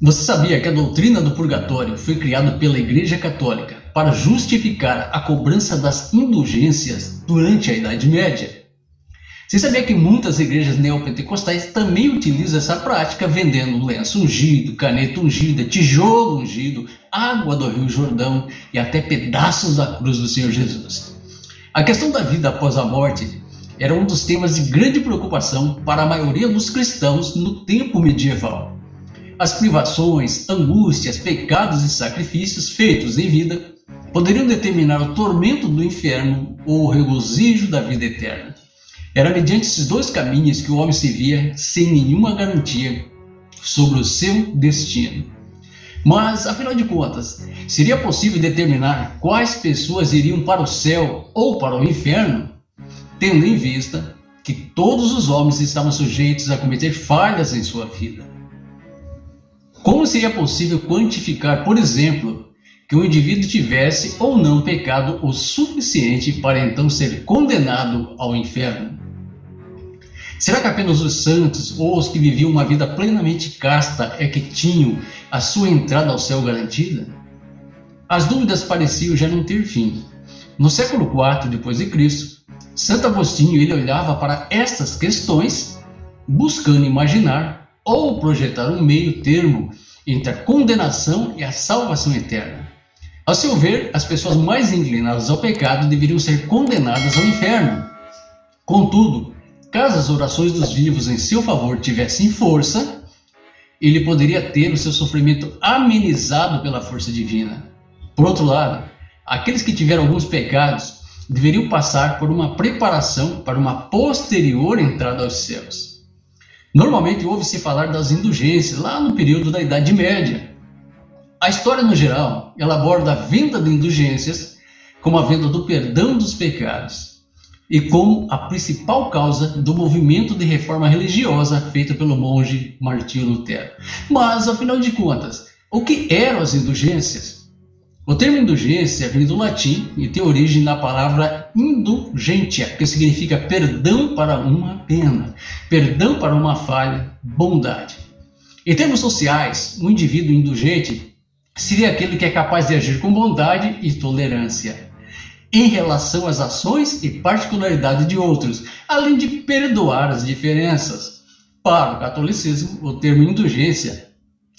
Você sabia que a doutrina do purgatório foi criada pela Igreja Católica para justificar a cobrança das indulgências durante a Idade Média? Você sabia que muitas igrejas neopentecostais também utilizam essa prática, vendendo lenço ungido, caneta ungida, tijolo ungido, água do Rio Jordão e até pedaços da cruz do Senhor Jesus? A questão da vida após a morte era um dos temas de grande preocupação para a maioria dos cristãos no tempo medieval. As privações, angústias, pecados e sacrifícios feitos em vida poderiam determinar o tormento do inferno ou o regozijo da vida eterna. Era mediante esses dois caminhos que o homem se via sem nenhuma garantia sobre o seu destino. Mas, afinal de contas, seria possível determinar quais pessoas iriam para o céu ou para o inferno, tendo em vista que todos os homens estavam sujeitos a cometer falhas em sua vida? Como seria possível quantificar, por exemplo, que um indivíduo tivesse ou não pecado o suficiente para então ser condenado ao inferno? Será que apenas os santos ou os que viviam uma vida plenamente casta é que tinham a sua entrada ao céu garantida? As dúvidas pareciam já não ter fim. No século IV d.C., Santo Agostinho ele olhava para estas questões buscando imaginar ou projetar um meio termo entre a condenação e a salvação eterna. Ao seu ver, as pessoas mais inclinadas ao pecado deveriam ser condenadas ao inferno. Contudo, caso as orações dos vivos em seu favor tivessem força, ele poderia ter o seu sofrimento amenizado pela força divina. Por outro lado, aqueles que tiveram alguns pecados deveriam passar por uma preparação para uma posterior entrada aos céus. Normalmente ouve-se falar das indulgências lá no período da Idade Média. A história, no geral, ela aborda a venda de indulgências como a venda do perdão dos pecados e como a principal causa do movimento de reforma religiosa feito pelo monge Martinho Lutero. Mas, afinal de contas, o que eram as indulgências? O termo indulgência vem do latim e tem origem na palavra indulgentia, que significa perdão para uma pena, perdão para uma falha, bondade. Em termos sociais, um indivíduo indulgente seria aquele que é capaz de agir com bondade e tolerância em relação às ações e particularidades de outros, além de perdoar as diferenças. Para o catolicismo, o termo indulgência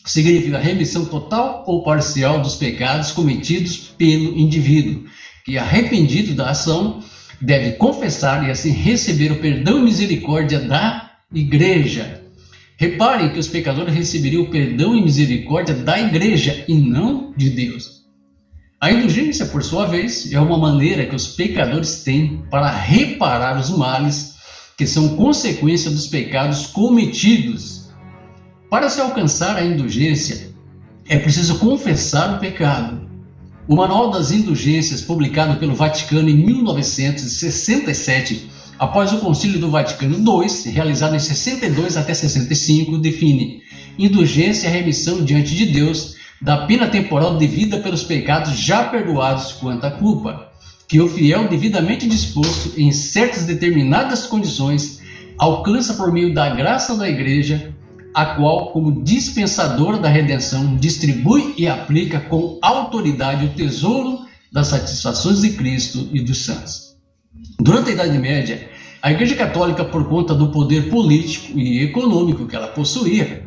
significa remissão total ou parcial dos pecados cometidos pelo indivíduo, que, arrependido da ação, deve confessar e assim receber o perdão e misericórdia da Igreja. Reparem que os pecadores receberiam o perdão e misericórdia da Igreja e não de Deus. A indulgência, por sua vez, é uma maneira que os pecadores têm para reparar os males que são consequência dos pecados cometidos. Para se alcançar a indulgência, é preciso confessar o pecado. O Manual das Indulgências, publicado pelo Vaticano em 1967, após o Concílio do Vaticano II, realizado em 62 até 65, define: indulgência é a remissão diante de Deus da pena temporal devida pelos pecados já perdoados quanto à culpa, que o fiel devidamente disposto em certas determinadas condições alcança por meio da graça da Igreja, a qual, como dispensadora da redenção, distribui e aplica com autoridade o tesouro das satisfações de Cristo e dos santos. Durante a Idade Média, a Igreja Católica, por conta do poder político e econômico que ela possuía,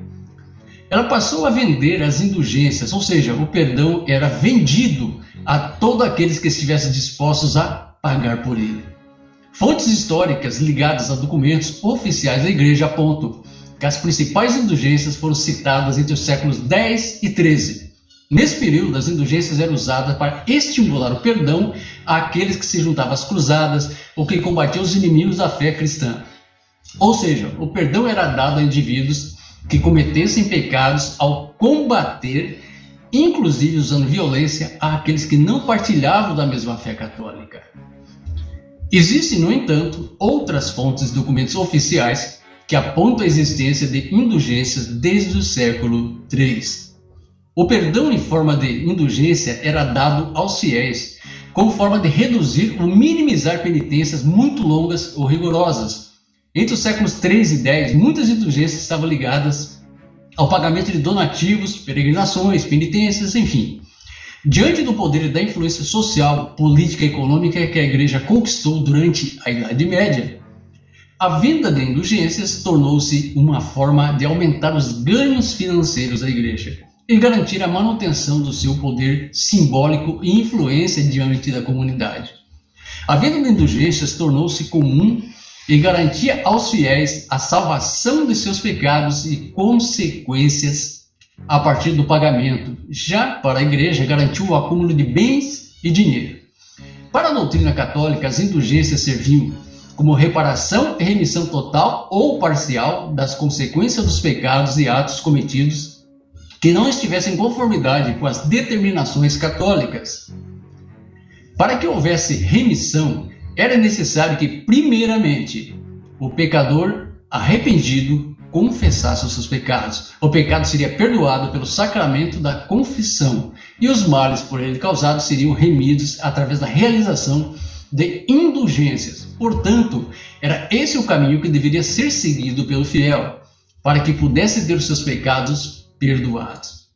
ela passou a vender as indulgências, ou seja, o perdão era vendido a todos aqueles que estivessem dispostos a pagar por ele. Fontes históricas ligadas a documentos oficiais da Igreja apontam que as principais indulgências foram citadas entre os séculos X e XIII. Nesse período, as indulgências eram usadas para estimular o perdão àqueles que se juntavam às cruzadas ou que combatiam os inimigos da fé cristã. Ou seja, o perdão era dado a indivíduos que cometessem pecados ao combater, inclusive usando violência, àqueles que não partilhavam da mesma fé católica. Existem, no entanto, outras fontes de documentos oficiais que apontam a existência de indulgências desde o século III. O perdão em forma de indulgência era dado aos fiéis como forma de reduzir ou minimizar penitências muito longas ou rigorosas. Entre os séculos 3 e 10, muitas indulgências estavam ligadas ao pagamento de donativos, peregrinações, penitências, enfim. Diante do poder e da influência social, política e econômica que a igreja conquistou durante a Idade Média, a venda de indulgências tornou-se uma forma de aumentar os ganhos financeiros da igreja e garantir a manutenção do seu poder simbólico e influência diante da comunidade. A venda de indulgências tornou-se comum e garantia aos fiéis a salvação de seus pecados e consequências a partir do pagamento. Já para a igreja, garantiu o acúmulo de bens e dinheiro. Para a doutrina católica, as indulgências serviam como reparação e remissão total ou parcial das consequências dos pecados e atos cometidos que não estivessem em conformidade com as determinações católicas. Para que houvesse remissão, era necessário que, primeiramente, o pecador arrependido confessasse os seus pecados. O pecado seria perdoado pelo sacramento da confissão e os males por ele causados seriam remidos através da realização de indulgências. Portanto, era esse o caminho que deveria ser seguido pelo fiel, para que pudesse ter os seus pecados perdoados.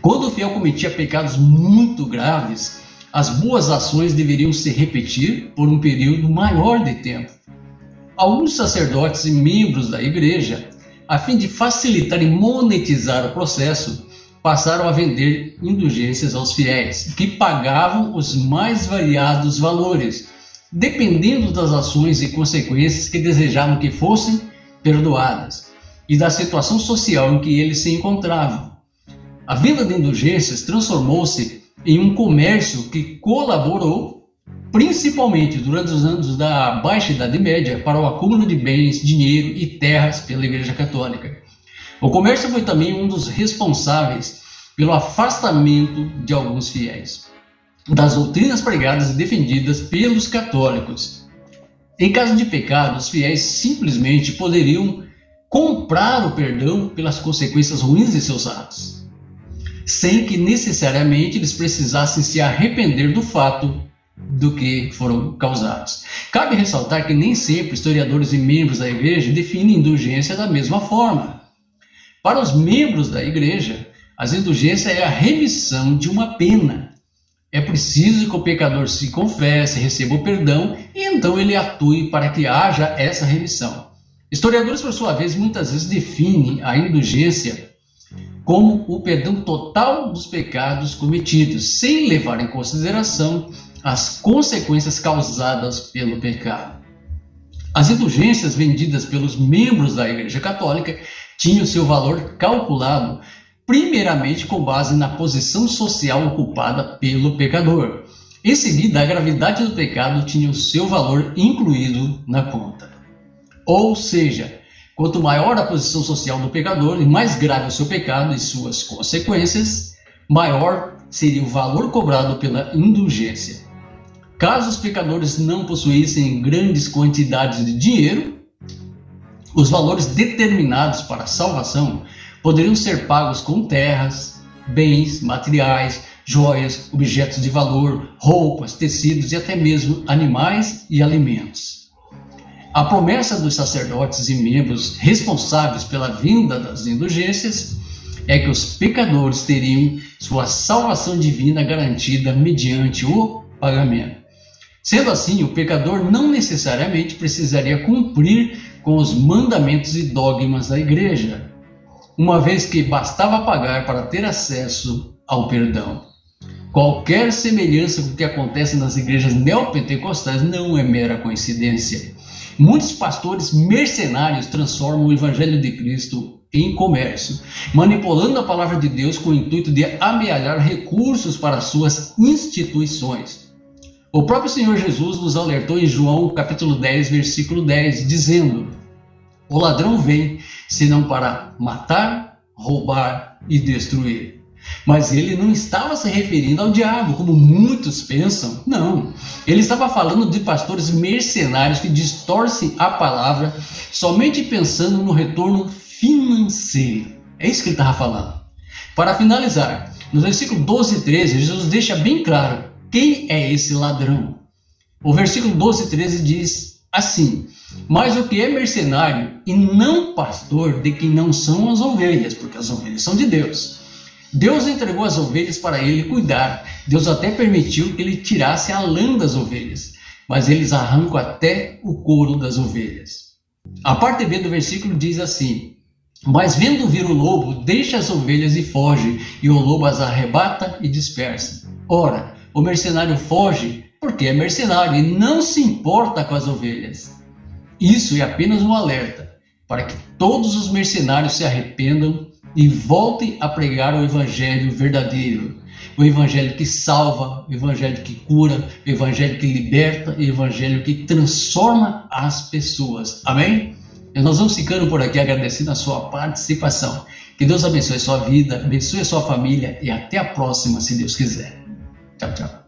Quando o fiel cometia pecados muito graves, as boas ações deveriam se repetir por um período maior de tempo. Alguns sacerdotes e membros da igreja, a fim de facilitar e monetizar o processo, passaram a vender indulgências aos fiéis, que pagavam os mais variados valores, dependendo das ações e consequências que desejavam que fossem perdoadas e da situação social em que eles se encontravam. A venda de indulgências transformou-se em um comércio que colaborou, principalmente durante os anos da Baixa Idade Média, para o acúmulo de bens, dinheiro e terras pela Igreja Católica. O comércio foi também um dos responsáveis pelo afastamento de alguns fiéis das doutrinas pregadas e defendidas pelos católicos. Em caso de pecado, os fiéis simplesmente poderiam comprar o perdão pelas consequências ruins de seus atos, sem que necessariamente eles precisassem se arrepender do fato do que foram causados. Cabe ressaltar que nem sempre historiadores e membros da igreja definem indulgência da mesma forma. Para os membros da igreja, as indulgências é a remissão de uma pena. É preciso que o pecador se confesse, receba o perdão e então ele atue para que haja essa remissão. Historiadores, por sua vez, muitas vezes definem a indulgência como o perdão total dos pecados cometidos, sem levar em consideração as consequências causadas pelo pecado. As indulgências vendidas pelos membros da Igreja Católica tinham seu valor calculado primeiramente com base na posição social ocupada pelo pecador. Em seguida, a gravidade do pecado tinha o seu valor incluído na conta. Ou seja, quanto maior a posição social do pecador e mais grave o seu pecado e suas consequências, maior seria o valor cobrado pela indulgência. Caso os pecadores não possuíssem grandes quantidades de dinheiro, os valores determinados para a salvação poderiam ser pagos com terras, bens materiais, joias, objetos de valor, roupas, tecidos e até mesmo animais e alimentos. A promessa dos sacerdotes e membros responsáveis pela vinda das indulgências é que os pecadores teriam sua salvação divina garantida mediante o pagamento. Sendo assim, o pecador não necessariamente precisaria cumprir com os mandamentos e dogmas da igreja, uma vez que bastava pagar para ter acesso ao perdão. Qualquer semelhança com o que acontece nas igrejas neopentecostais não é mera coincidência. Muitos pastores mercenários transformam o Evangelho de Cristo em comércio, manipulando a palavra de Deus com o intuito de amealhar recursos para suas instituições. O próprio Senhor Jesus nos alertou em João capítulo 10, versículo 10, dizendo: "O ladrão vem, senão para matar, roubar e destruir." Mas ele não estava se referindo ao diabo, como muitos pensam. Não, ele estava falando de pastores mercenários que distorcem a palavra somente pensando no retorno financeiro. É isso que ele estava falando. Para finalizar, no versículo 12 e 13, Jesus deixa bem claro quem é esse ladrão. O versículo 12 e 13 diz assim: Mas o que é mercenário e não pastor de quem não são as ovelhas, porque as ovelhas são de Deus. Deus entregou as ovelhas para ele cuidar. Deus até permitiu que ele tirasse a lã das ovelhas, mas eles arrancam até o couro das ovelhas. A parte B do versículo diz assim: mas vendo vir o lobo, deixa as ovelhas e foge, e o lobo as arrebata e dispersa. Ora, o mercenário foge porque é mercenário e não se importa com as ovelhas. Isso é apenas um alerta para que todos os mercenários se arrependam e voltem a pregar o evangelho verdadeiro. O evangelho que salva, o evangelho que cura, o evangelho que liberta, o evangelho que transforma as pessoas. Amém? E nós vamos ficando por aqui agradecendo a sua participação. Que Deus abençoe a sua vida, abençoe a sua família e até a próxima, se Deus quiser. Tchau, tchau.